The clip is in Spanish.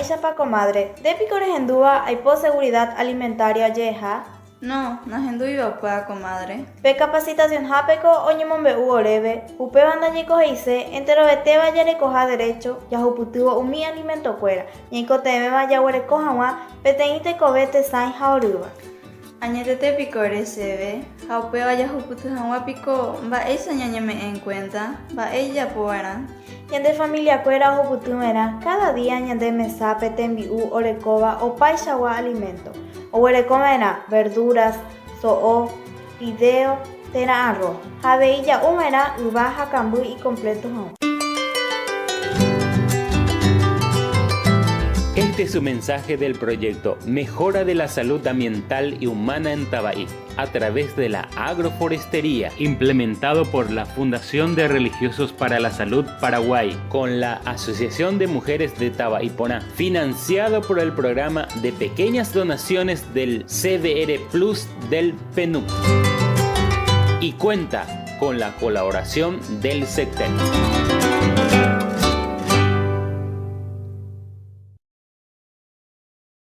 Aishapa comadre, de picores en duda hay por seguridad alimentaria yeja. No, nahenduiva comadre. Pe capacitación japeco oñemombe oreve, upe banda ñico heise, entero vete vaya recoja derecho, ya juputuvo umi alimento fuera, ñico teme vaya recoja wa, peteñite covete sain jaoruba. Añetete picore se ve, jaupe vaya juputu jawa pico, va esa ñañame en cuenta, va ella poara. Ñande familia cuera juputumera, cada día ñande mesa petembiu orecoba o paishawa alimento. O comera verduras, so'o, fideo, tera arroz. Javeilla humera, uva, jacambú y completo. Este es un mensaje del proyecto Mejora de la Salud Ambiental y Humana en Tabaí, a través de la agroforestería, implementado por la Fundación de Religiosos para la Salud Paraguay, con la Asociación de Mujeres de Tabaiponá, financiado por el programa de pequeñas donaciones del CDR Plus del PNUC, y cuenta con la colaboración del SECTEN.